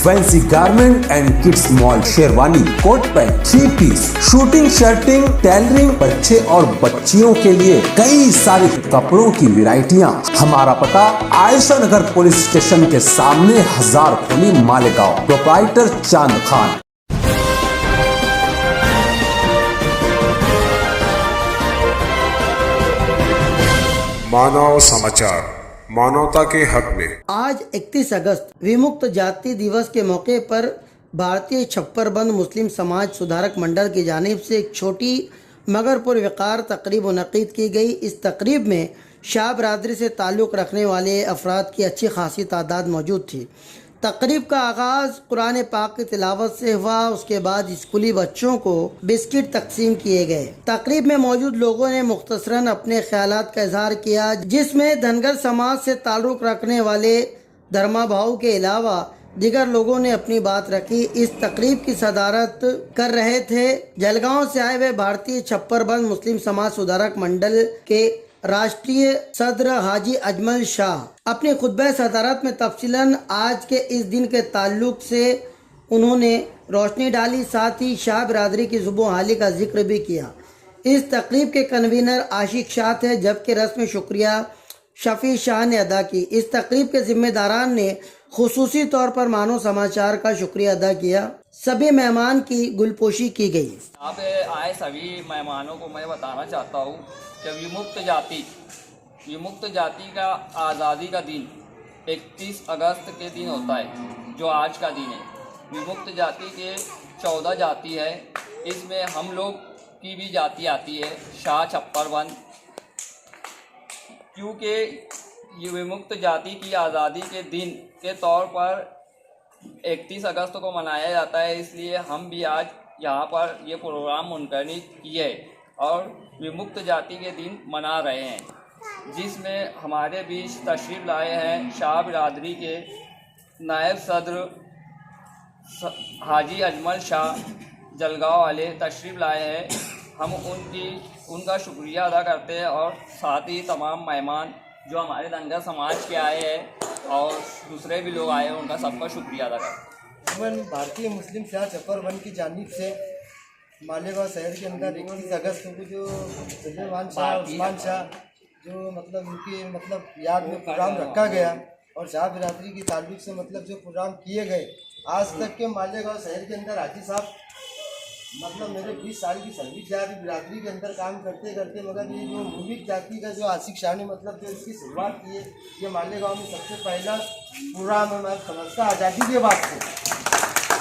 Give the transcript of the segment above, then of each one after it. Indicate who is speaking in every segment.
Speaker 1: Fancy garment and kids mall, sherwani, coat pant, 3 piece, suiting, shirting, tailoring, बच्चे और बच्चियों के लिए कई सारे कपड़ों की वैरायटियां। हमारा पता आयशा नगर पुलिस स्टेशन के सामने, हजार खोली, मालेगांव। प्रोप्राइटर चांद खान।
Speaker 2: मानव समाचार, मानवता के हक में।
Speaker 3: आज 31 अगस्त विमुक्त जाति दिवस के मौके पर भारतीय छप्परबंद मुस्लिम समाज सुधारक मंडल की जानिब से एक छोटी मगर पुरवकार तकरीब मुनक़्क़िद की गई। इस तकरीब में शाह बरादरी से ताल्लुक़ रखने वाले अफराद की अच्छी खासी तादाद मौजूद थी। तकरीब का आगाज़ कुरान पाक की तिलावत से हुआ। उसके बाद स्कूली बच्चों को बिस्किट तकसीम किए गए। तकरीब में मौजूद लोगों ने मुख्तसरन अपने ख्यालात का इजहार किया, जिसमें धनगर समाज से ताल्लुक़ रखने वाले धर्मा भाऊ के अलावा दीगर लोगों ने अपनी बात रखी। इस तकरीब की सदारत कर रहे थे जलगांव से आए हुए भारतीय छप्परबंद मुस्लिम समाज सुधारक मंडल के राष्ट्रीय सदर हाजी अजमल शाह। अपनी खुतबा सदारत में तफसीलन आज के इस दिन के ताल्लुक से उन्होंने रोशनी डाली, साथ ही शाह बरादरी की ज़ुबान हाली का जिक्र भी किया। इस तकरीब के कन्वीनर आशिक शाह थे, जबकि रस्म शुक्रिया शफी शाह ने अदा की। इस तकरीब के जिम्मेदारान ने खुसूसी तौर पर मानव समाचार का शुक्रिया अदा किया। सभी मेहमान की गुलपोशी की गई।
Speaker 4: यहाँ पे आए सभी मेहमानों को मैं बताना चाहता हूँ कि विमुक्त जाति का आज़ादी का दिन 31 अगस्त के दिन होता है, जो आज का दिन है। विमुक्त जाति के 14 जाति है, इसमें हम लोग की भी जाति आती है, शाह छप्परबंद। क्योंकि ये विमुक्त जाति की आज़ादी के दिन के तौर पर 31 अगस्त को मनाया जाता है, इसलिए हम भी आज यहाँ पर ये प्रोग्राम मुनक़िद किए और विमुक्त जाति के दिन मना रहे हैं, जिसमें हमारे बीच तशरीफ़ लाए हैं शाह बरादरी के नायब सदर हाजी अजमल शाह जलगांव वाले तशरीफ़ लाए हैं। हम उनका शुक्रिया अदा करते हैं और साथ ही तमाम मेहमान जो हमारे धनगर समाज के आए हैं और दूसरे भी लोग आए हैं, उनका सबका शुक्रिया अदा करते हैं।
Speaker 5: भारतीय मुस्लिम शाह छप्परबंद की जानिब से मालेगांव शहर के अंदर 31 अगस्त को जो सुलेमान शाह उस्मान शाह जो उनकी याद में प्रोग्राम रखा गया और शाह बिरादरी की ताल्लुक से जो प्रोग्राम किए गए, आज तक के मालेगांव शहर के अंदर हाजी साहब मेरे 20 साल की सर्विस जाती बिरादरी के अंदर काम करते करते, मगर ये जो मुमिक जाति का जो आशिक शाह ने जो इसकी शुरुआत की है, ये मालेगांव में सबसे पहला प्रोग्राम है। मैं समझता आज़ादी के बाद से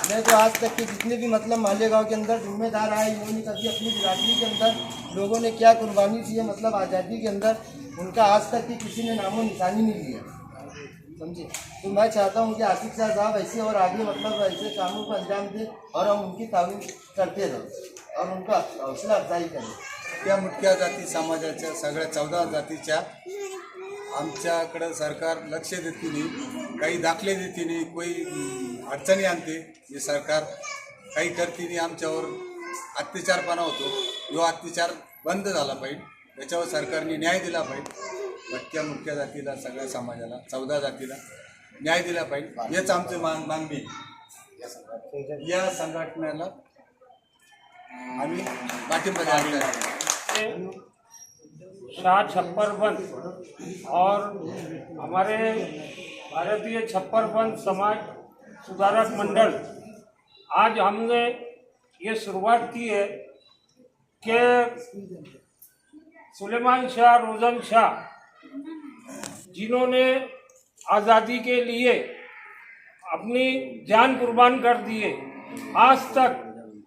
Speaker 5: मैं तो आज तक के जितने भी मालेगांव के अंदर जिम्मेदार आए, इन्होंने कभी अपनी बिरादरी के अंदर लोगों ने क्या कुर्बानी दी है आज़ादी के अंदर, उनका आज तक की किसी ने नामो निशानी नहीं लिया, समझे। तो मैं चाहता हूँ कि आशिक शाह साहब ऐसे और आगे ऐसे कामों को अंजाम दें और हम उनकी तारीफ करते रहें और उनका हौसला अफजाई करें।
Speaker 6: या मुख्य जाती समाजाच्या सगळ्या 14 जातीच्या आमच्याकडं सरकार लक्ष देते नाही, काही दाखले देते नाही, कोई अडचणी आणते, हे सरकार काही करते नाही, आमच्यावर अत्याचारपणा होतो, जो अत्याचार बंद झाला पाहिजे, त्याच्यावर सरकारने न्याय दिला पाहिजे। भटक्या मुख्य जातीला सगळ्या समाजाला 14 जातीला न्याय दिला पाहिजे, हेच आमचं मागणी। या संघटनेला आम्ही पाठिंबा द्यायला आहे।
Speaker 7: शाह छप्परबंद और हमारे भारतीय छप्परबंद समाज सुधारक मंडल, आज हमने ये शुरुआत की है कि सुलेमान शाह रोज़न शाह जिन्होंने आज़ादी के लिए अपनी जान कुर्बान कर दी है, आज तक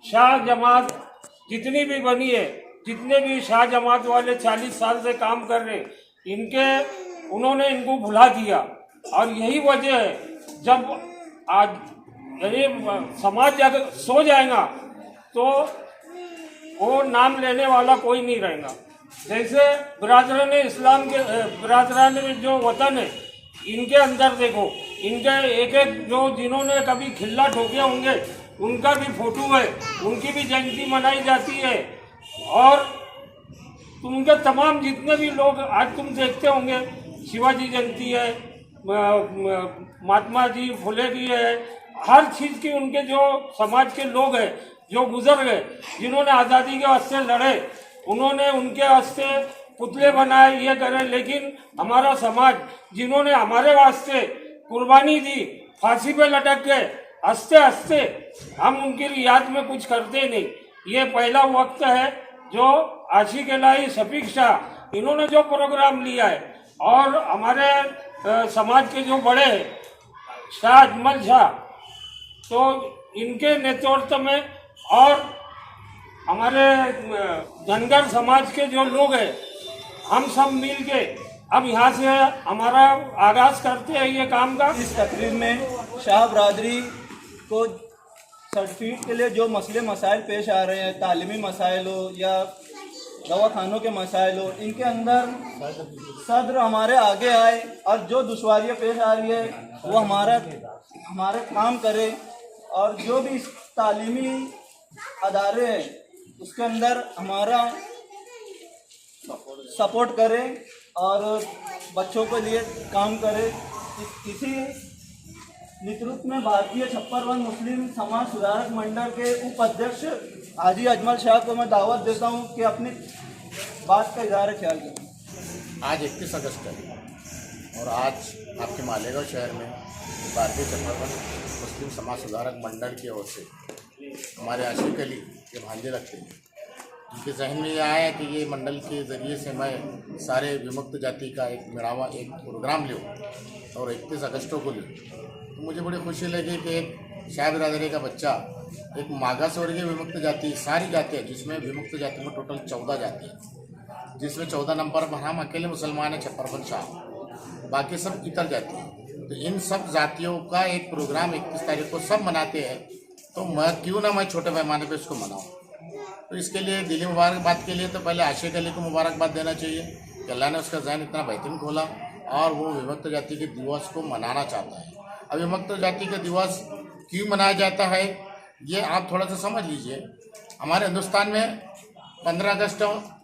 Speaker 7: शाह जमात जितनी भी बनी है, जितने भी शाह जमात वाले 40 साल से काम कर रहे, उन्होंने इनको भुला दिया। और यही वजह है, जब आज ये समाज अगर सो जाएगा तो वो नाम लेने वाला कोई नहीं रहेगा। जैसे बिरादरान इस्लाम के बिरादरान जो वतन है, इनके अंदर देखो, इनके एक एक जो जिन्होंने कभी खिल्ला ठोके होंगे, उनका भी फोटो है, उनकी भी जयंती मनाई जाती है। और उनके तमाम जितने भी लोग आज तुम देखते होंगे, शिवाजी जयंती है, महात्मा जी फुले की है, हर चीज़ की उनके जो समाज के लोग हैं जो गुजर गए, जिन्होंने आज़ादी के वास्ते लड़े, उन्होंने उनके वास्ते पुतले बनाए, ये करे, लेकिन हमारा समाज जिन्होंने हमारे वास्ते कुर्बानी दी, फांसी पे लटक गए, हंसते हंसते हम उनकी याद में कुछ करते नहीं। ये पहला वक्त है जो आशिक इलाही शफीक शाह इन्होंने जो प्रोग्राम लिया है, और हमारे समाज के जो बड़े हैं शाह अजमल शाह, तो इनके नेतृत्व में और हमारे धनगर समाज के जो लोग हैं, हम सब मिल के अब यहाँ से हमारा आगाज़ करते हैं ये काम का।
Speaker 8: इस तकरीर में शाह बरादरी को सर्टिफिकेट के लिए जो मसले मसाइल पेश आ रहे हैं, तालीमी मसाइल हो या दवाखानों के मसाइल हो, इनके अंदर सदर हमारे आगे आए और जो दुश्वारियाँ पेश आ रही है वो हमारे काम करे, और जो भी तालीमी अदारे हैं उसके अंदर हमारा सपोर्ट करे और बच्चों के लिए काम करे। इसी नेतृत्व में भारतीय छप्परवन मुस्लिम समाज सुधारक मंडल के उपाध्यक्ष हाजी अजमल शाह को मैं दावत देता हूं कि अपनी बात का इजहार ख्याल करें।
Speaker 9: आज 31 अगस्त है और आज आपके मालेगांव शहर में भारतीय छप्परवन मुस्लिम समाज सुधारक मंडल की ओर से हमारे आशिक अली के भांजे लगते हैं, उनके जहन में ये आया कि ये मंडल के ज़रिए से मैं सारे विमुक्त जाति का एक मेड़ावा, एक प्रोग्राम लूँ और 31 अगस्त को लूँ। तो मुझे बड़ी खुशी लगी कि एक शाह बिरादरी का बच्चा, एक मागास वर्गीय विमुक्त जाति, सारी जातियाँ जिसमें विमुक्त जाति में टोटल 14 जाति है, जिसमें 14 नंबर पर हम अकेले मुसलमान हैं छप्परवन शाह, बाकी सब इतर जाति हैं। तो इन सब जातियों का एक प्रोग्राम 31 तारीख को सब मनाते हैं, तो मैं क्यों ना मैं छोटे पैमाने पर इसको मनाऊँ। तो इसके लिए दिली मुबारकबाद के लिए तो पहले आशिक अली को मुबारकबाद देना चाहिए कि अल्लाह ने उसका जहन इतना बेहतरीन खोला और वो विमुक्त जाति के दिवस को मनाना चाहता है। अब विमुक्त जाति का दिवस क्यों मनाया जाता है ये आप थोड़ा सा समझ लीजिए। हमारे हिंदुस्तान में 15 अगस्त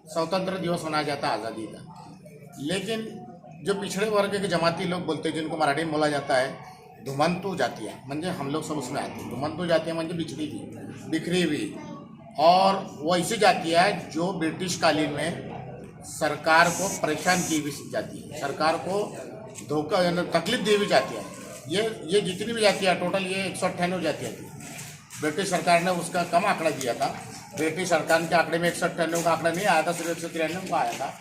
Speaker 9: स्वतंत्र दिवस मनाया जाता है आज़ादी का, लेकिन जो पिछड़े वर्ग के जमाती लोग बोलते हैं, जिनको मराठी में बोला जाता है धुमंतु जातियाँ, म्हणजे हम लोग सब उसमें आते हैं। धुमंतु जातियाँ म्हणजे बिछड़ी हुई, बिखरी हुई, और वो ऐसी जाति है जो ब्रिटिश कालीन में सरकार को परेशान की हुई जाती है, सरकार को धोखा तकलीफ दी हुई जाती है। ये जितनी भी जातियाँ टोटल ये 198 जातियाँ थी। ब्रिटिश सरकार ने उसका कम आंकड़ा दिया था, ब्रिटिश सरकार के आंकड़े में 198 का आंकड़ा नहीं आया था, सिर्फ 193 का आया था।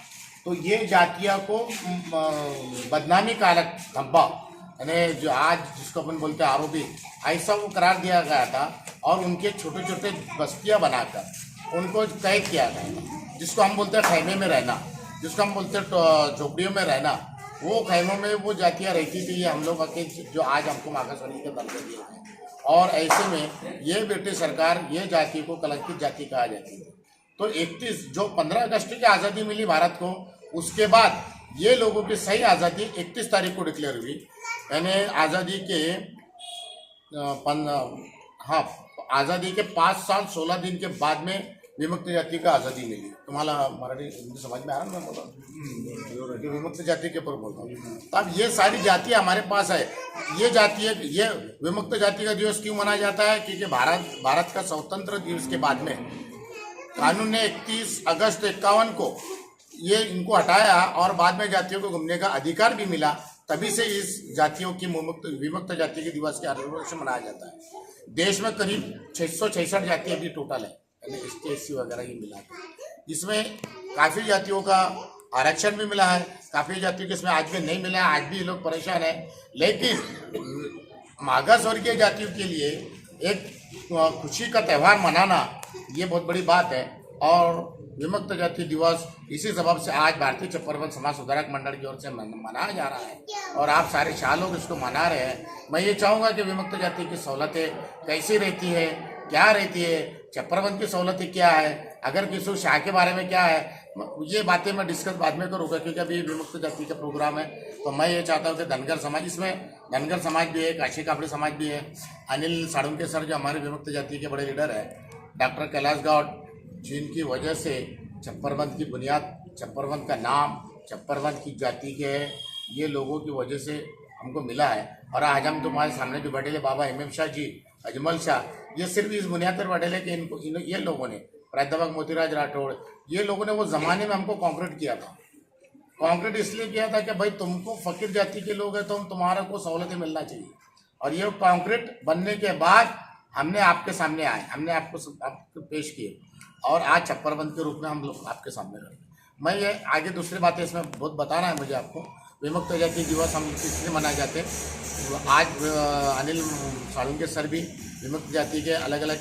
Speaker 9: तो ये जातियाँ को बदनामी का अलग धब्बा, यानी जो आज जिसको अपन बोलते हैं आरोपी, ऐसा वो करार दिया गया था और उनके छोटे छोटे बस्तियाँ बनाकर उनको कैद किया गया था, जिसको हम बोलते हैं खैमे में रहना, जिसको हम बोलते हैं झोपड़ियों में रहना। वो खैमों में वो जातियाँ रहती थी, ये हम लोग के जो आज हमको मागासवर्गीय के दर्जा दिए हैं, और ऐसे में ये ब्रिटिश सरकार ये जाति को कलंकित जाति कहा जाती है। तो 31 जो 15 अगस्त की आज़ादी मिली भारत को, उसके बाद ये लोगों की सही आज़ादी 31 तारीख को डिक्लेयर हुई, यानी आज़ादी के आज़ादी के 5 साल 16 दिन के बाद में विमुक्त जाति का आज़ादी मिली। तुम्हारा मराठी हिंदी समझ में आ रहा है? मैं विमुक्त जाति के ऊपर बोलता हूँ। तो अब ये सारी जातियाँ हमारे पास है। ये जाति ये विमुक्त जाति का दिवस क्यों मनाया जाता है? क्योंकि भारत का स्वतंत्र दिवस के बाद में कानून ने 31 अगस्त 51 को ये इनको हटाया और बाद में जातियों को घूमने का अधिकार भी मिला। तभी से इस जातियों की विमुक्त जाति के दिवस के वर्ष मनाया जाता है। देश में करीब 666 जातियाँ भी टोटल है, यानी ST वगैरह ये मिला के। इसमें काफ़ी जातियों का आरक्षण भी मिला है, काफ़ी जातियों के इसमें आज भी नहीं मिला है, आज भी ये लोग परेशान है। लेकिन मागास वर्गीय जातियों के लिए एक खुशी का त्यौहार मनाना ये बहुत बड़ी बात है। और विमुक्त जाति दिवस इसी सबब से आज भारतीय छप्परवन समाज सुधारक मंडल की ओर से मनाया जा रहा है और आप सारे शाह लोग इसको मना रहे हैं। मैं ये चाहूँगा कि विमुक्त जाति की सहूलतें कैसी रहती है, क्या रहती है, छप्परवन की सहूलतें क्या है, अगर किसी शाह के बारे में क्या है, ये बातें मैं डिस्कस बाद में करूँगा, क्योंकि अभी विमुक्त जाति का प्रोग्राम है। तो मैं ये चाहता हूँ कि धनगर समाज, इसमें धनगर समाज भी है, काशी कापड़ी समाज भी है, अनिल साड़ुंके सर जो हमारे विमुक्त जाति के बड़े लीडर है, डॉक्टर कैलाश गौड, जिनकी वजह से छप्परवन की बुनियाद, छप्परवन का नाम, छप्परवन की जाति के ये लोगों की वजह से हमको मिला है। और आज हम तुम्हारे सामने जो बैठे बाबा MM शाह जी, अजमल शाह, ये सिर्फ इस बुनियाद पर बैठे कि ये लोगों ने, प्राध्यापक मोतीराज राठौड़, ये लोगों ने वो ज़माने में हमको कॉन्क्रीट किया था। कॉन्क्रीट इसलिए किया था कि भाई तुमको फ़कीर जाति के लोग हैं तो तुम्हारा को सहूलतें मिलना चाहिए। और ये कॉन्क्रीट बनने के बाद हमने आपके सामने आए, हमने आपको पेश किए और आज छप्परबंद के रूप में हम लोग आपके सामने रहे। मैं ये आगे दूसरी बातें इसमें बहुत बताना है मुझे आपको। विमुक्त जाति दिवस हम किसलिए मनाए जाते हैं, आज अनिल सालुंके सर भी विमुक्त जाति के अलग अलग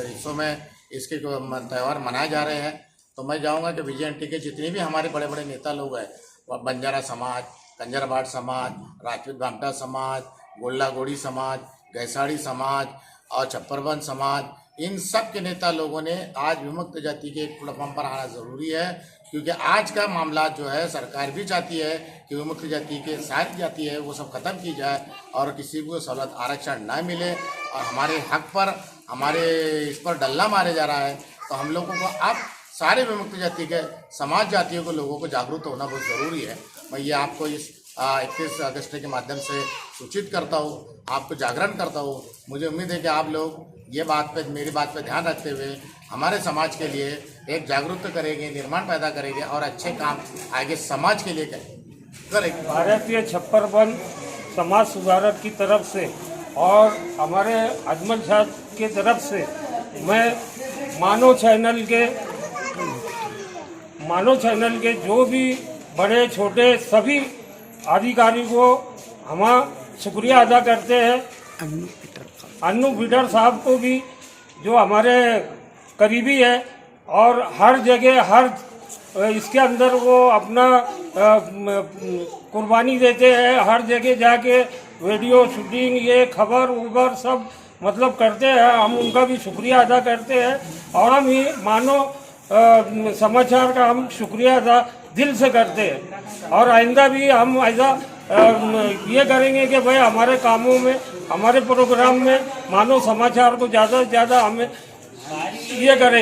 Speaker 9: हिस्सों में इसके त्यौहार मनाए जा रहे हैं। तो मैं चाहूँगा कि विजयंती के जितने भी हमारे बड़े बड़े नेता लोग हैं, बंजारा समाज, कंजरबाट समाज, राजपूत भामटा समाज, गोल्ला गोड़ी समाज, गैसाड़ी समाज और छप्परबंद समाज, इन सब के नेता लोगों ने आज विमुक्त जाति के एक प्लेटफॉर्म पर आना ज़रूरी है, क्योंकि आज का मामला जो है सरकार भी चाहती है कि विमुक्त जाति के सारी जाति है वो सब खत्म की जाए और किसी को सहूलत आरक्षण ना मिले और हमारे हक पर, हमारे इस पर डल्ला मारे जा रहा है। तो हम लोगों को अब सारे विमुक्त जाति के समाज जातियों को लोगों को जागरूक होना बहुत ज़रूरी है। मैं ये आपको इस 31 अगस्त के माध्यम से सूचित करता हूँ, आपको जागरण करता हूँ। मुझे उम्मीद है कि आप लोग ये बात पे, मेरी बात पे ध्यान रखते हुए हमारे समाज के लिए एक जागरूकता करेंगे, निर्माण पैदा करेंगे और अच्छे काम आगे समाज के लिए करेंगे।
Speaker 7: भारतीय छप्परबंद समाज सुधारक की तरफ से और हमारे अजमल शाह की तरफ से मैं मानो चैनल के जो भी बड़े छोटे सभी अधिकारी को हम शुक्रिया अदा करते हैं। अन्नू पीटर साहब को भी जो हमारे करीबी है और हर जगह हर इसके अंदर वो अपना कुर्बानी देते हैं, हर जगह जाके वीडियो शूटिंग ये खबर उबर सब मतलब करते हैं। हम उनका भी शुक्रिया अदा करते हैं और हम ही मानो समाचार का हम शुक्रिया अदा दिल से करते हैं। और आइंदा भी हम ऐसा ये करेंगे कि भाई हमारे कामों में, हमारे प्रोग्राम में मानो समाचार को ज़्यादा से ज़्यादा हमें ये करें।